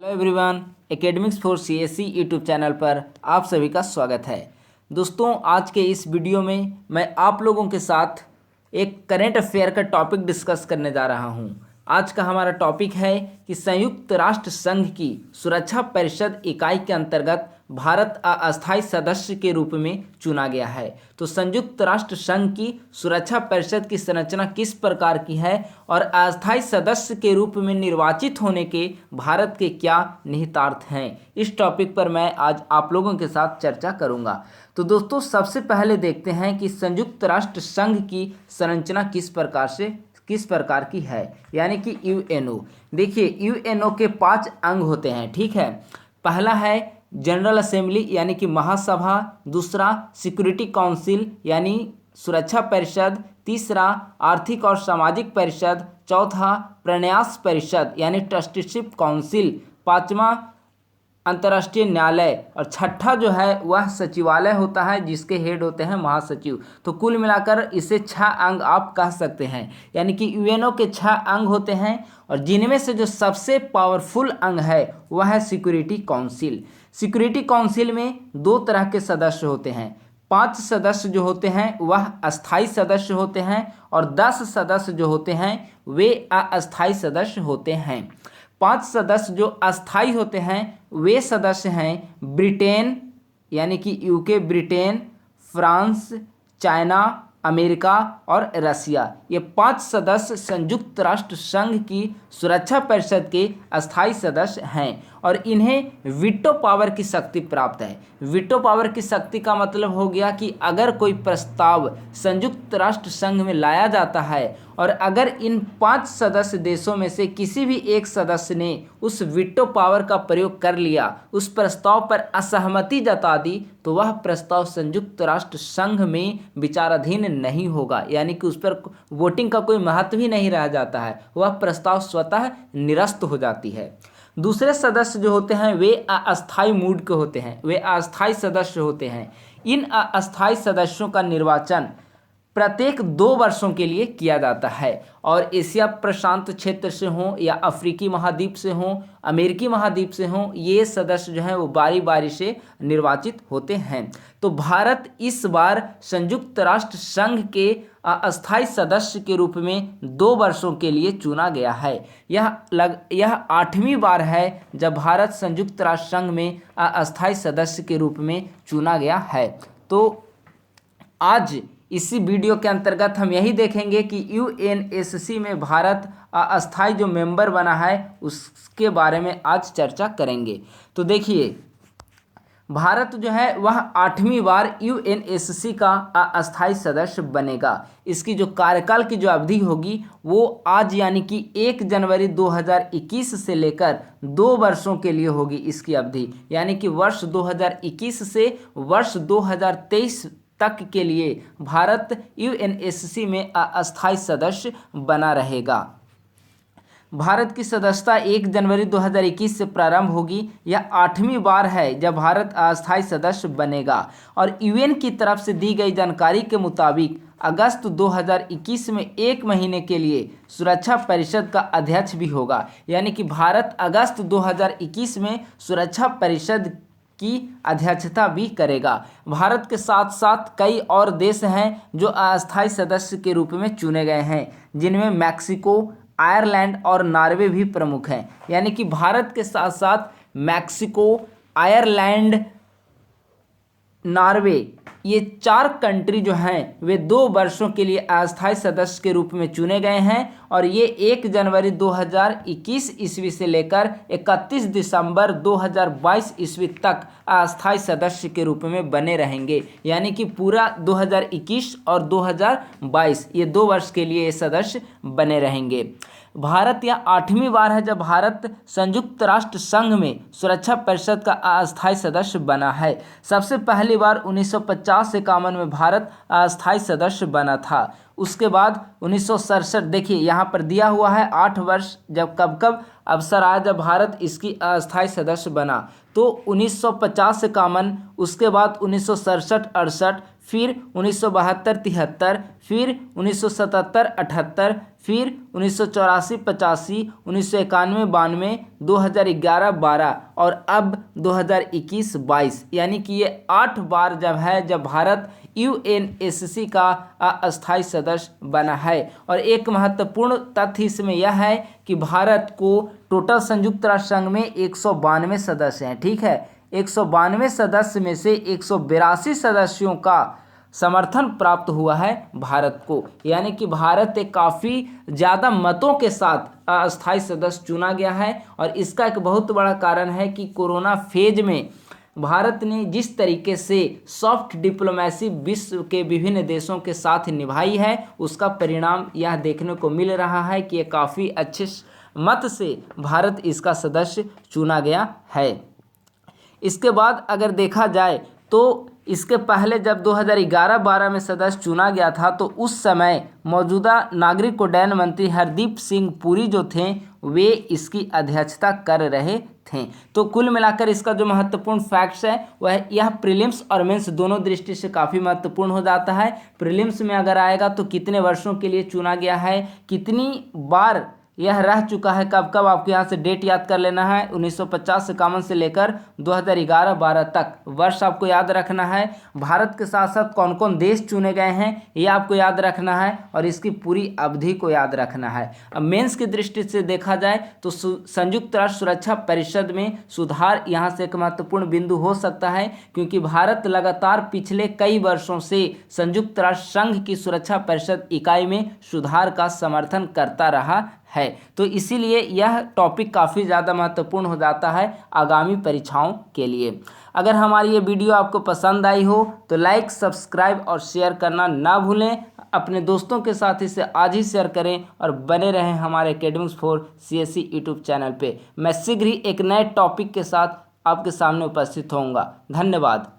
Hello everyone, academics for CSE YouTube channel पर आप सभी का स्वागत है। दोस्तों, आज के इस वीडियो में मैं आप लोगों के साथ एक करंट अफेयर का टॉपिक डिस्कस करने जा रहा हूं। आज का हमारा टॉपिक है कि संयुक्त राष्ट्र संघ की सुरक्षा परिषद इकाई के अंतर्गत भारत अस्थायी सदस्य के रूप में चुना गया है। तो संयुक्त राष्ट्र संघ की सुरक्षा परिषद की संरचना किस प्रकार की है और अस्थायी सदस्य के रूप में निर्वाचित होने के भारत के क्या निहितार्थ हैं, इस टॉपिक पर मैं आज आप लोगों के साथ चर्चा करूंगा। तो दोस्तों, सबसे पहले देखते हैं कि संयुक्त राष्ट्र संघ की संरचना किस प्रकार की है, यानी कि यूएनओ। देखिए, यूएनओ के 5 अंग होते हैं, ठीक है। पहला है जनरल असेंबली यानी कि महासभा, दूसरा सिक्योरिटी काउंसिल यानी सुरक्षा परिषद, तीसरा आर्थिक और सामाजिक परिषद, चौथा प्रन्यास परिषद यानी ट्रस्टीशिप काउंसिल, पांचवा अंतर्राष्ट्रीय न्यायालय और छठा जो है वह सचिवालय होता है जिसके हेड होते हैं महासचिव। तो कुल मिलाकर इसे 6 अंग आप कह सकते हैं, यानी कि यूएनओ के 6 अंग होते हैं और जिनमें से जो सबसे पावरफुल अंग है वह है सिक्योरिटी काउंसिल। सिक्योरिटी काउंसिल में 2 तरह के सदस्य होते हैं। 5 सदस्य जो होते हैं वह अस्थायी सदस्य होते हैं और 10 सदस्य जो होते हैं वे अस्थायी सदस्य होते हैं। 5 सदस्य जो अस्थायी होते हैं वे सदस्य हैं ब्रिटेन यानी कि UK, Britain, France, China, America और रसिया। ये 5 सदस्य संयुक्त राष्ट्र संघ की सुरक्षा परिषद के अस्थायी सदस्य हैं और इन्हें वीटो पावर की शक्ति प्राप्त है। वीटो पावर की शक्ति का मतलब हो गया कि अगर कोई प्रस्ताव संयुक्त राष्ट्र संघ में लाया जाता है और अगर इन 5 सदस्य देशों में से किसी भी एक सदस्य ने उस वीटो पावर का प्रयोग कर लिया, उस प्रस्ताव पर असहमति जता दी, तो वह प्रस्ताव संयुक्त राष्ट्र संघ में विचाराधीन नहीं होगा, यानी कि उस पर वोटिंग का कोई महत्व ही नहीं रह जाता है, वह प्रस्ताव स्वतः निरस्त हो जाती है। दूसरे सदस्य जो होते हैं वे अस्थायी मूड के होते हैं, वे अस्थायी सदस्य होते हैं। इन अस्थायी सदस्यों का निर्वाचन प्रत्येक 2 वर्षों के लिए किया जाता है और एशिया प्रशांत क्षेत्र से हों या अफ्रीकी महाद्वीप से हों, अमेरिकी महाद्वीप से हों, ये सदस्य जो हैं वो बारी बारी से निर्वाचित होते हैं। तो भारत इस बार संयुक्त राष्ट्र संघ के अस्थायी सदस्य के रूप में 2 वर्षों के लिए चुना गया है। यह 8वीं बार है जब भारत संयुक्त राष्ट्र संघ में अस्थायी सदस्य के रूप में चुना गया है। तो आज इसी वीडियो के अंतर्गत हम यही देखेंगे कि यूएनएससी में भारत अस्थायी जो मेंबर बना है उसके बारे में आज चर्चा करेंगे। तो देखिए, भारत जो है वह 8वीं बार यूएनएससी का अस्थायी सदस्य बनेगा। इसकी जो कार्यकाल की जो अवधि होगी वो आज यानी कि 1 जनवरी 2021 से लेकर 2 वर्षों के लिए होगी इसकी अवधि, यानी कि वर्ष 2021 से वर्ष 2023 तक के लिए भारत यूएनएससी में अस्थायी सदस्य बना रहेगा। भारत की सदस्यता 1 जनवरी 2021 से प्रारंभ होगी। यह 8वीं बार है जब भारत अस्थायी सदस्य बनेगा और यूएन की तरफ से दी गई जानकारी के मुताबिक अगस्त 2021 में 1 महीने के लिए सुरक्षा परिषद का अध्यक्ष भी होगा, यानी कि भारत अगस्त 2021 में सुरक्षा परिषद की अध्यक्षता भी करेगा। भारत के साथ साथ कई और देश हैं जो अस्थायी सदस्य के रूप में चुने गए हैं, जिनमें मैक्सिको, आयरलैंड और नॉर्वे भी प्रमुख हैं। यानी कि भारत के साथ साथ मैक्सिको, आयरलैंड, नॉर्वे, ये 4 कंट्री जो हैं वे 2 वर्षों के लिए अस्थायी सदस्य के रूप में चुने गए हैं और ये 1 जनवरी 2021 ईस्वी से लेकर 31 दिसंबर 2022 ईस्वी तक अस्थायी सदस्य के रूप में बने रहेंगे, यानी कि पूरा 2021 और 2022 ये 2 वर्ष के लिए ये सदस्य बने रहेंगे। भारत यह 8वीं बार है जब भारत संयुक्त राष्ट्र संघ में सुरक्षा परिषद का अस्थायी सदस्य बना है। सबसे पहली बार 1950-51 में भारत अस्थायी सदस्य बना था। उसके बाद 1967, देखिए यहाँ पर दिया हुआ है 8 वर्ष जब कब अवसर आया जब भारत इसकी अस्थायी सदस्य बना। तो 1950 से कॉमन, उसके बाद 1967-68, फिर 1972-73, फिर 1977-78, फिर 1984-85, 1991-92, 2011-12 और अब 2021-22, यानी कि ये 8 बार जब है जब भारत यूएनएससी का अस्थायी सदस्य बना है। और एक महत्वपूर्ण तथ्य इसमें यह है कि भारत को टोटल संयुक्त राष्ट्र संघ में 192 सदस्य हैं, ठीक है। 192 सदस्य में से 182 सदस्यों का समर्थन प्राप्त हुआ है भारत को, यानी कि भारत एक काफ़ी ज़्यादा मतों के साथ अस्थायी सदस्य चुना गया है। और इसका एक बहुत बड़ा कारण है कि कोरोना फेज में भारत ने जिस तरीके से सॉफ्ट डिप्लोमेसी विश्व के विभिन्न देशों के साथ निभाई है, उसका परिणाम यह देखने को मिल रहा है कि ये काफ़ी अच्छे मत से भारत इसका सदस्य चुना गया है। इसके बाद अगर देखा जाए तो इसके पहले जब 2011-12 में सदस्य चुना गया था तो उस समय मौजूदा नागरिक उड्डयन मंत्री हरदीप सिंह पुरी जो थे वे इसकी अध्यक्षता कर रहे थे। तो कुल मिलाकर इसका जो महत्वपूर्ण फैक्ट्स है वह यह प्रीलिम्स और मेंस दोनों दृष्टि से काफ़ी महत्वपूर्ण हो जाता है। प्रीलिम्स में अगर आएगा तो कितने वर्षों के लिए चुना गया है, कितनी बार यह रह चुका है, कब आपको यहाँ से डेट याद कर लेना है। 1950 से कॉमन से लेकर 2011-12 तक वर्ष आपको याद रखना है। भारत के साथ साथ कौन कौन देश चुने गए हैं ये आपको याद रखना है और इसकी पूरी अवधि को याद रखना है। अब मेंस की दृष्टि से देखा जाए तो संयुक्त राष्ट्र सुरक्षा परिषद में सुधार यहाँ से एक महत्वपूर्ण बिंदु हो सकता है, क्योंकि भारत लगातार पिछले कई वर्षों से संयुक्त राष्ट्र संघ की सुरक्षा परिषद इकाई में सुधार का समर्थन करता रहा है। तो इसीलिए यह टॉपिक काफ़ी ज़्यादा महत्वपूर्ण हो जाता है आगामी परीक्षाओं के लिए। अगर हमारी ये वीडियो आपको पसंद आई हो तो लाइक, सब्सक्राइब और शेयर करना ना भूलें। अपने दोस्तों के साथ इसे आज ही शेयर करें और बने रहें हमारे academics for CSE YouTube channel पे। मैं शीघ्र ही एक नए टॉपिक के साथ आपके सामने उपस्थित होऊंगा। धन्यवाद।